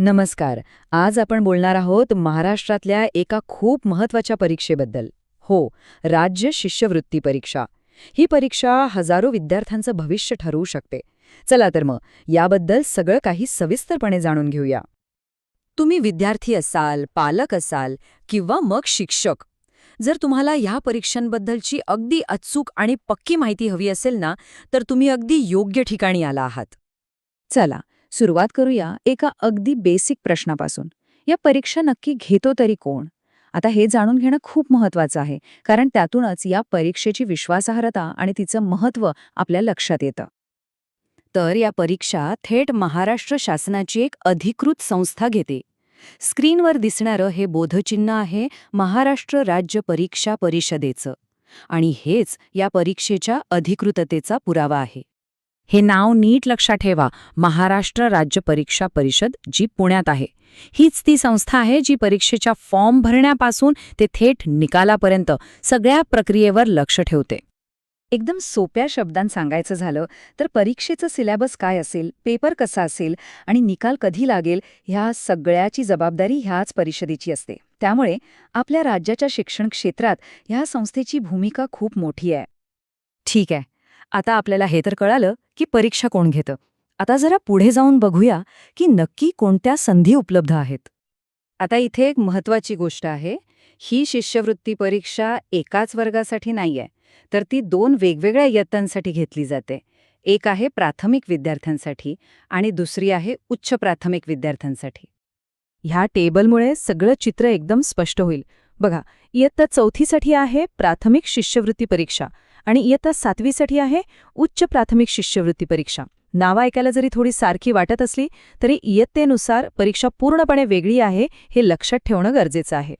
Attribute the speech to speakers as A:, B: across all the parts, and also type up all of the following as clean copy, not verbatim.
A: नमस्कार. आज आपण बोलणार आहोत महाराष्ट्रातल्या एका खूप महत्वाच्या परीक्षेबद्दल. हो, राज्य शिष्यवृत्ती परीक्षा. ही परीक्षा हजारो विद्यार्थ्यांचं भविष्य ठरवू शकते. चला तर मग याबद्दल सगळं काही सविस्तरपणे जाणून घेऊया. तुम्ही विद्यार्थी असाल, पालक असाल किंवा मग शिक्षक. जर तुम्हाला ह्या परीक्षांबद्दलची अगदी अचूक आणि पक्की माहिती हवी असेल ना, तर तुम्ही अगदी योग्य ठिकाणी आला आहात. चला सुरुवात करूया एका अगदी बेसिक प्रश्नापासून. या परीक्षा नक्की घेतो तरी कोण? आता हे जाणून घेणं खूप महत्वाचं आहे, कारण त्यातूनच या परीक्षेची विश्वासार्हता आणि तिचं महत्त्व आपल्या लक्षात येतं. तर या परीक्षा थेट महाराष्ट्र शासनाची एक अधिकृत संस्था घेते. स्क्रीनवर दिसणारं हे बोधचिन्ह आहे महाराष्ट्र राज्य परीक्षा परिषदेचं, आणि हेच या परीक्षेच्या अधिकृततेचा पुरावा आहे. हे नाव नीट लक्षात ठेवा, महाराष्ट्र राज्य परीक्षा परिषद, जी पुण्यात आहे. हीच ती संस्था आहे जी परीक्षेच्या फॉर्म भरण्यापासून ते थेट निकालापर्यंत सगळ्या प्रक्रियेवर लक्ष ठेवते. एकदम सोप्या शब्दांत सांगायचं झालं तर परीक्षेचं सिलेबस काय असेल, पेपर कसा असेल आणि निकाल कधी लागेल, ह्या सगळ्याची जबाबदारी ह्याच परिषदेची असते. त्यामुळे आपल्या राज्याच्या शिक्षण क्षेत्रात ह्या संस्थेची भूमिका खूप मोठी आहे. ठीक आहे, आता आपल्याला हे तर कळालं की परीक्षा कोण घेतं. आता जरा पुढे जाऊन बघूया की नक्की कोणत्या संधी उपलब्ध आहेत. आता इथे एक महत्त्वाची गोष्ट आहे. ही शिष्यवृत्ती परीक्षा एकाच वर्गासाठी नाहीये, तर ती दोन वेगवेगळ्या इयत्तांसाठी घेतली जाते. एक आहे प्राथमिक विद्यार्थ्यांसाठी आणि दुसरी आहे उच्च प्राथमिक विद्यार्थ्यांसाठी. ह्या टेबलमुळे सगळं चित्र एकदम स्पष्ट होईल. बघा, इयत्ता 4थीसाठी आहे प्राथमिक शिष्यवृत्ती परीक्षा आणि इयत्ता 7वीसाठी आहे उच्च प्राथमिक शिष्यवृत्ती परीक्षा. नावं ऐकायला जरी थोडी सारखी वाटत असली तरी इयत्तेनुसार परीक्षा पूर्णपणे वेगळी आहे हे लक्षात ठेवणं गरजेचं आहे.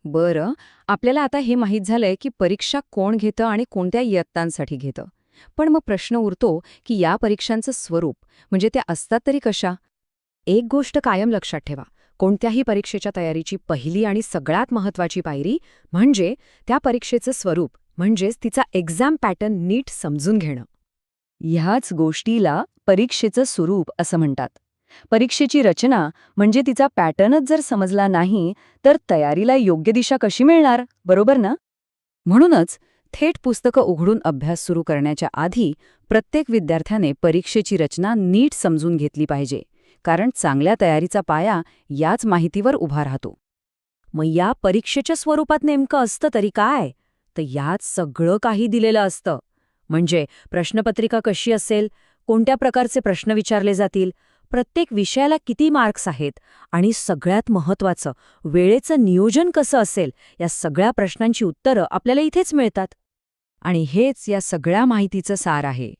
A: बरं, आपल्याला आता हे माहीत झालंय की परीक्षा कोण घेतं आणि कोणत्या इयत्तांसाठी घेतं. पण मग प्रश्न उरतो की या परीक्षांचं स्वरूप, म्हणजे त्या असतात तरी कशा? एक गोष्ट कायम लक्षात ठेवा, कोणत्याही परीक्षेच्या तयारीची पहिली आणि सगळ्यात महत्त्वाची पायरी म्हणजे त्या परीक्षेचं स्वरूप, म्हणजेच तिचा एक्झाम पॅटर्न नीट समजून घेणं. ह्याच गोष्टीला परीक्षेचं स्वरूप असं म्हणतात. परीक्षेची रचना म्हणजे तिचा पॅटर्नच जर समजला नाही तर तयारीला योग्य दिशा कशी मिळणार, बरोबर ना? म्हणूनच थेट पुस्तकं उघडून अभ्यास सुरू करण्याच्या आधी प्रत्येक विद्यार्थ्याने परीक्षेची रचना नीट समजून घेतली पाहिजे, कारण चांगल्या तयारीचा पाया याच माहितीवर उभा राहतो. मग या परीक्षेच्या स्वरूपात नेमकं असतं तरी काय? तर यात सगळं काही दिलेलं असतं. म्हणजे प्रश्नपत्रिका कशी असेल, कोणत्या प्रकारचे प्रश्न विचारले जातील, प्रत्येक विषयाला किती मार्क्स आहेत आणि सगळ्यात महत्त्वाचं वेळेचं नियोजन कसं असेल, या सगळ्या प्रश्नांची उत्तरं आपल्याला इथेच मिळतात. आणि हेच या सगळ्या माहितीचं सार आहे.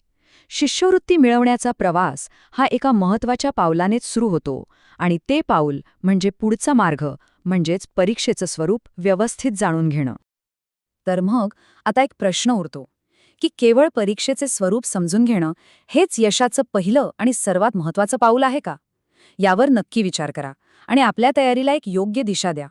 A: शिष्यवृत्ती मिळवण्याचा प्रवास हा एका महत्त्वाच्या पावलानेच सुरू होतो, आणि ते पाऊल म्हणजे पुढचा मार्ग, म्हणजेच परीक्षेचं स्वरूप व्यवस्थित जाणून घेणं. तर मग आता एक प्रश्न उरतो की केवळ परीक्षेचे स्वरूप समजून घेणं हेच यशाचं पहिलं आणि सर्वात महत्त्वाचं पाऊल आहे का? यावर नक्की विचार करा आणि आपल्या तयारीला एक योग्य दिशा द्या.